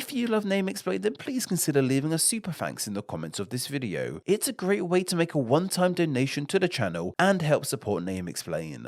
If you love Name Explain, then please consider leaving a super thanks in the comments of this video. It's a great way to make a one-time donation to the channel and help support Name Explain.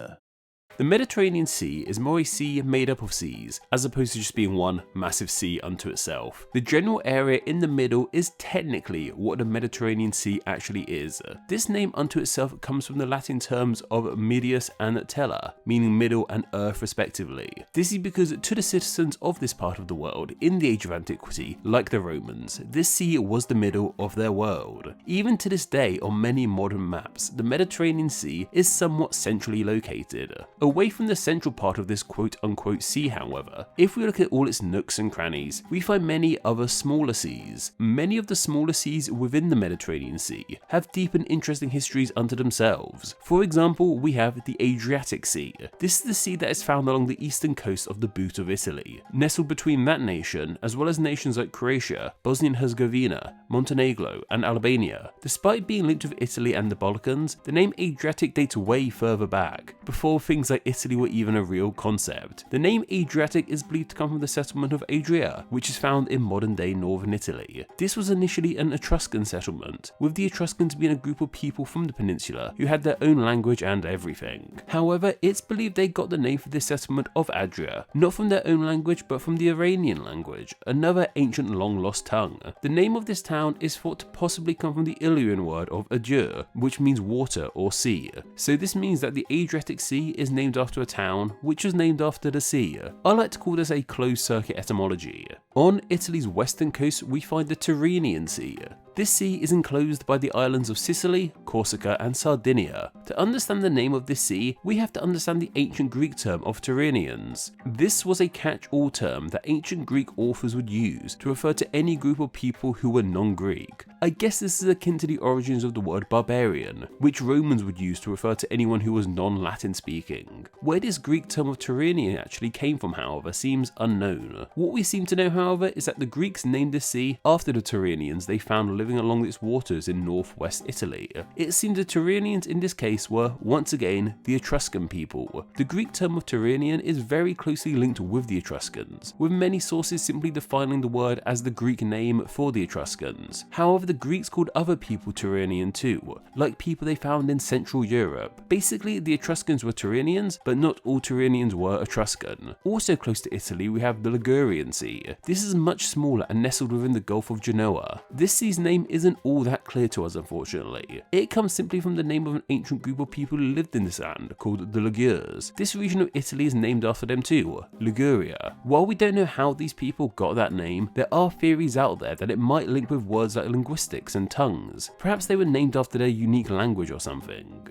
The Mediterranean Sea is more a sea made up of seas, as opposed to just being one massive sea unto itself. The general area in the middle is technically what the Mediterranean Sea actually is. This name unto itself comes from the Latin terms of medius and terra, meaning middle and earth respectively. This is because to the citizens of this part of the world in the age of antiquity, like the Romans, this sea was the middle of their world. Even to this day on many modern maps, the Mediterranean Sea is somewhat centrally located. Away from the central part of this quote-unquote sea, however, if we look at all its nooks and crannies, we find many other smaller seas. Many of the smaller seas within the Mediterranean Sea have deep and interesting histories unto themselves. For example, we have the Adriatic Sea. This is the sea that is found along the eastern coast of the boot of Italy. Nestled between that nation, as well as nations like Croatia, Bosnia and Herzegovina, Montenegro, and Albania. Despite being linked with Italy and the Balkans, the name Adriatic dates way further back, before things like Italy were even a real concept. The name Adriatic is believed to come from the settlement of Adria, which is found in modern day northern Italy. This was initially an Etruscan settlement, with the Etruscans being a group of people from the peninsula who had their own language and everything. However, it's believed they got the name for this settlement of Adria, not from their own language but from the Iranian language, another ancient long lost tongue. The name of this town is thought to possibly come from the Illyrian word of Adur, which means water or sea. So this means that the Adriatic Sea is named after a town which was named after the sea. I like to call this a closed circuit etymology. On Italy's western coast we find the Tyrrhenian Sea. This sea is enclosed by the islands of Sicily, Corsica and Sardinia. To understand the name of this sea, we have to understand the ancient Greek term of Tyrrhenians. This was a catch-all term that ancient Greek authors would use to refer to any group of people who were non-Greek. I guess this is akin to the origins of the word barbarian, which Romans would use to refer to anyone who was non-Latin speaking. Where this Greek term of Tyrrhenian actually came from, however, seems unknown. What we seem to know, however, is that the Greeks named this sea after the Tyrrhenians they found living along its waters in northwest Italy. It seems the Tyrrhenians in this case were, once again, the Etruscan people. The Greek term of Tyrrhenian is very closely linked with the Etruscans, with many sources simply defining the word as the Greek name for the Etruscans. However, the Greeks called other people Tyrrhenian too, like people they found in Central Europe. Basically, the Etruscans were Tyrrhenians, but not all Tyrrhenians were Etruscan. Also close to Italy, we have the Ligurian Sea. This is much smaller and nestled within the Gulf of Genoa. This sea's name isn't all that clear to us, unfortunately. It comes simply from the name of an ancient group of people who lived in this land, called the Ligures. This region of Italy is named after them too, Liguria. While we don't know how these people got that name, there are theories out there that it might link with words like linguistics and tongues. Perhaps they were named after their unique language or something.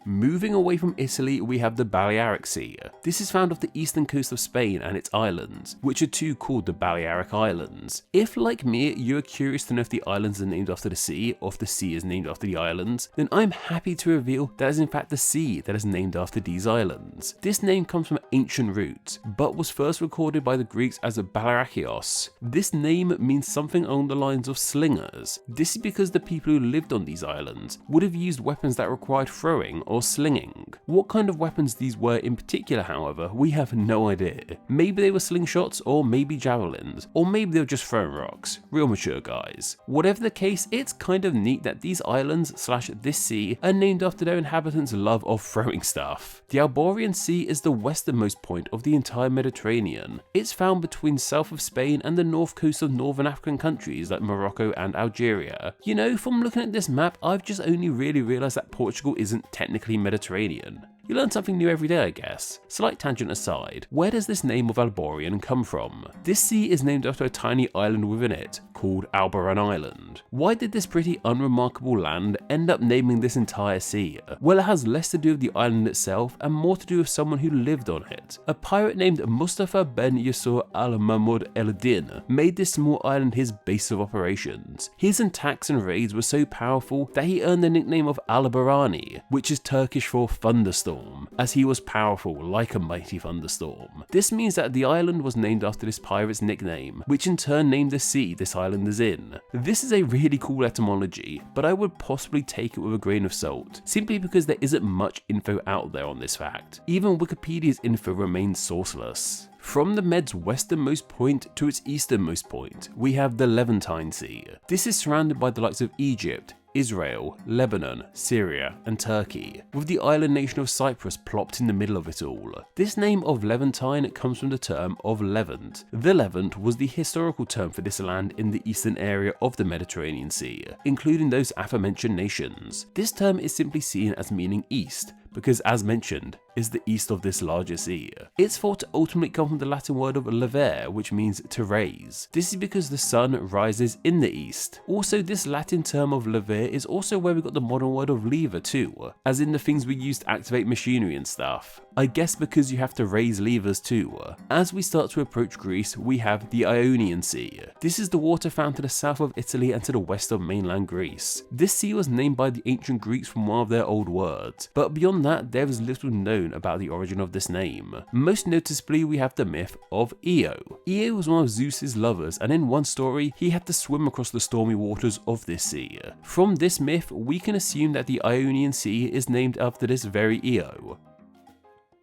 Moving away from Italy, we have the Barrieric Sea. This is found off the eastern coast of Spain and its islands, which are too called the Balearic Islands. If, like me, you are curious to know if the islands are named after the sea, or if the sea is named after the islands, then I'm happy to reveal that is in fact the sea that is named after these islands. This name comes from ancient roots, but was first recorded by the Greeks as a Balarachios. This name means something along the lines of slingers. This is because the people who lived on these islands would have used weapons that required throwing or slinging. What kind of weapons these were in particular, however, we have no idea. Maybe they were slingshots, or maybe javelins, or maybe they were just throwing rocks. Real mature guys. Whatever the case, it's kind of neat that these islands / this sea are named after their inhabitants' love of throwing stuff. The Aegean Sea is the westernmost point of the entire Mediterranean. It's found between south of Spain and the north coast of northern African countries like Morocco and Algeria. You know, from looking at this map, I've just only really realised that Portugal isn't technically Mediterranean. You learn something new every day, I guess. Slight tangent aside, where does this name of Alborian come from? This sea is named after a tiny island within it, called Alboran Island. Why did this pretty unremarkable land end up naming this entire sea? Well, it has less to do with the island itself and more to do with someone who lived on it. A pirate named Mustafa ben Yusur al-Mahmud el-Din made this small island his base of operations. His attacks and raids were so powerful that he earned the nickname of Al-Barani, which is Turkish for thunderstorm, as he was powerful like a mighty thunderstorm. This means that the island was named after this pirate's nickname, which in turn named the sea this island is in. This is a really cool etymology, but I would possibly take it with a grain of salt, simply because there isn't much info out there on this fact. Even Wikipedia's info remains sourceless. From the Med's westernmost point to its easternmost point, we have the Levantine Sea. This is surrounded by the likes of Egypt, Israel, Lebanon, Syria, and Turkey, with the island nation of Cyprus plopped in the middle of it all. This name of Levantine comes from the term of Levant. The Levant was the historical term for this land in the eastern area of the Mediterranean Sea, including those aforementioned nations. This term is simply seen as meaning east, because as mentioned, is the east of this larger sea. It's thought to ultimately come from the Latin word of levare, which means to raise. This is because the sun rises in the east. Also, this Latin term of levare is also where we got the modern word of lever too, as in the things we use to activate machinery and stuff. I guess because you have to raise levers too. As we start to approach Greece, we have the Aegean Sea. This is the water found to the south of Italy and to the west of mainland Greece. This sea was named by the ancient Greeks from one of their old words, but beyond that there is little known about the origin of this name. Most noticeably, we have the myth of Io. Io was one of Zeus's lovers, and in one story he had to swim across the stormy waters of this sea. From this myth we can assume that the Aegean Sea is named after this very Io.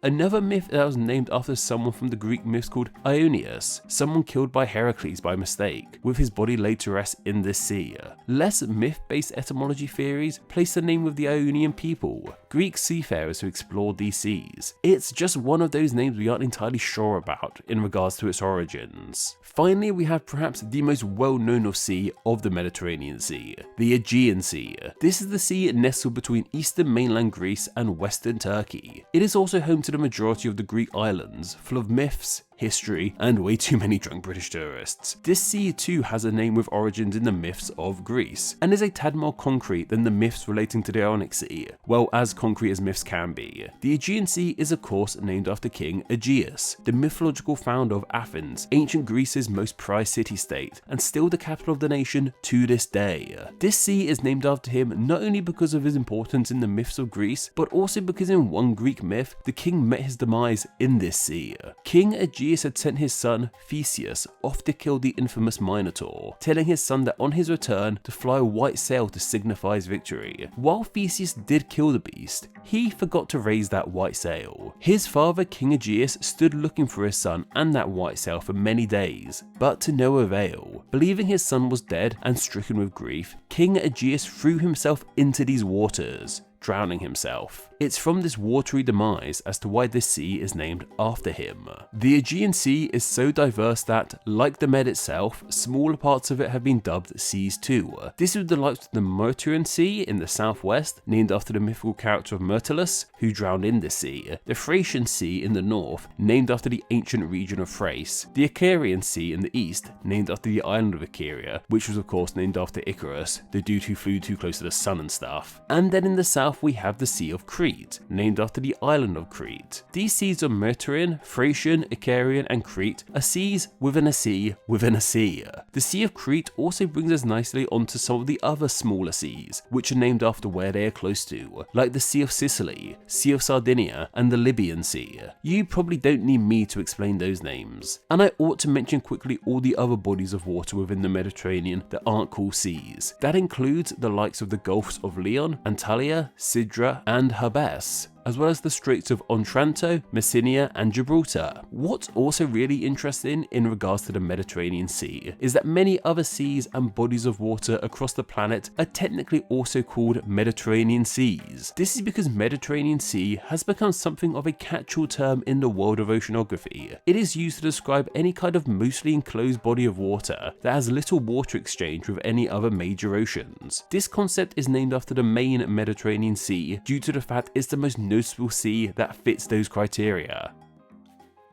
Another myth that was named after someone from the Greek myths called Ionius, someone killed by Heracles by mistake, with his body laid to rest in this sea. Less myth-based etymology theories place the name with the Ionian people, Greek seafarers who explored these seas. It's just one of those names we aren't entirely sure about in regards to its origins. Finally, we have perhaps the most well-known of sea of the Mediterranean Sea, the Aegean Sea. This is the sea nestled between eastern mainland Greece and western Turkey. It is also home to the majority of the Greek islands, full of myths, history, and way too many drunk British tourists. This sea too has a name with origins in the myths of Greece, and is a tad more concrete than the myths relating to the Ionic Sea, well, as concrete as myths can be. The Aegean Sea is of course named after King Aegeus, the mythological founder of Athens, ancient Greece's most prized city-state, and still the capital of the nation to this day. This sea is named after him not only because of his importance in the myths of Greece, but also because in one Greek myth, the king met his demise in this sea. King Aegeus had sent his son Theseus off to kill the infamous Minotaur, telling his son that on his return to fly a white sail to signify his victory. While Theseus did kill the beast, he forgot to raise that white sail. His father King Aegeus stood looking for his son and that white sail for many days, but to no avail. Believing his son was dead and stricken with grief, King Aegeus threw himself into these waters, drowning himself. It's from this watery demise as to why this sea is named after him. The Aegean Sea is so diverse that, like the Med itself, smaller parts of it have been dubbed seas too. This is the likes of the Myrtirian Sea in the southwest, named after the mythical character of Myrtilus, who drowned in this sea, the Thracian Sea in the north, named after the ancient region of Thrace, the Icarian Sea in the east, named after the island of Icaria, which was of course named after Icarus, the dude who flew too close to the sun and stuff, and then in the south we have the Sea of Crete, named after the island of Crete. These seas of Myrtirian, Thracian, Icarian, and Crete are seas within a sea within a sea. The Sea of Crete also brings us nicely onto some of the other smaller seas, which are named after where they are close to, like the Sea of Sicily, Sea of Sardinia, and the Libyan Sea. You probably don't need me to explain those names, and I ought to mention quickly all the other bodies of water within the Mediterranean that aren't called seas. That includes the likes of the Gulfs of Leon, Antalya, Sidra, and Habes, as well as the Straits of Otranto, Messina, and Gibraltar. What's also really interesting in regards to the Mediterranean Sea is that many other seas and bodies of water across the planet are technically also called Mediterranean seas. This is because Mediterranean Sea has become something of a catch-all term in the world of oceanography. It is used to describe any kind of mostly enclosed body of water that has little water exchange with any other major oceans. This concept is named after the main Mediterranean Sea due to the fact it's the most noticeable sea that fits those criteria.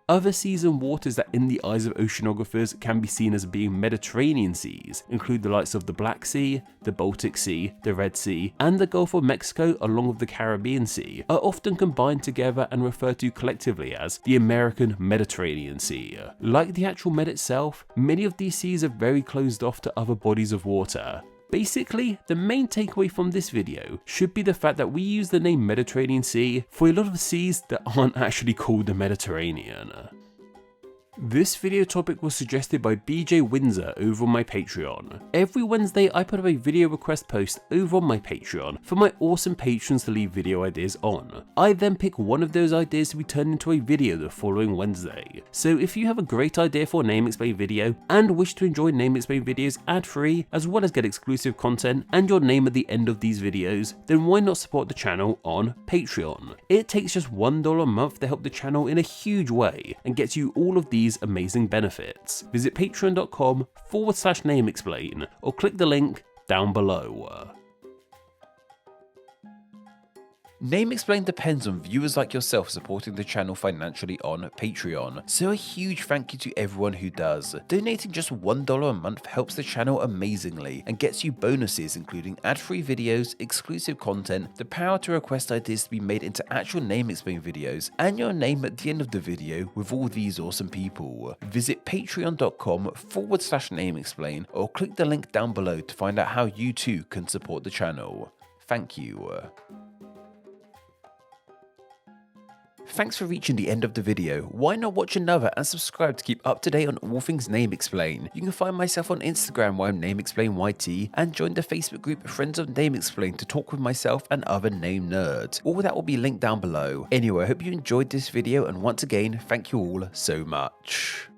Other seas and waters that in the eyes of oceanographers can be seen as being Mediterranean seas include the likes of the Black Sea, the Baltic Sea, the Red Sea, and the Gulf of Mexico along with the Caribbean Sea are often combined together and referred to collectively as the American Mediterranean Sea. Like the actual Med itself, many of these seas are very closed off to other bodies of water. Basically, the main takeaway from this video should be the fact that we use the name Mediterranean Sea for a lot of seas that aren't actually called the Mediterranean. This video topic was suggested by BJ Windsor over on my Patreon. Every Wednesday I put up a video request post over on my Patreon for my awesome patrons to leave video ideas on. I then pick one of those ideas to be turned into a video the following Wednesday. So if you have a great idea for a Name Explain video and wish to enjoy Name Explain videos ad-free as well as get exclusive content and your name at the end of these videos, then why not support the channel on Patreon? It takes just $1 a month to help the channel in a huge way and gets you all of these amazing benefits. Visit patreon.com/nameexplain or click the link down below. Name Explain depends on viewers like yourself supporting the channel financially on Patreon, so a huge thank you to everyone who does. Donating just $1 a month helps the channel amazingly and gets you bonuses including ad-free videos, exclusive content, the power to request ideas to be made into actual Name Explain videos, and your name at the end of the video with all these awesome people. Visit patreon.com/nameexplain or click the link down below to find out how you too can support the channel. Thank you. Thanks for reaching the end of the video. Why not watch another and subscribe to keep up to date on all things Name Explain. You can find myself on Instagram where I'm NameExplainYT and join the Facebook group Friends of Name Explain to talk with myself and other name nerds. All that will be linked down below. Anyway, I hope you enjoyed this video and once again, thank you all so much.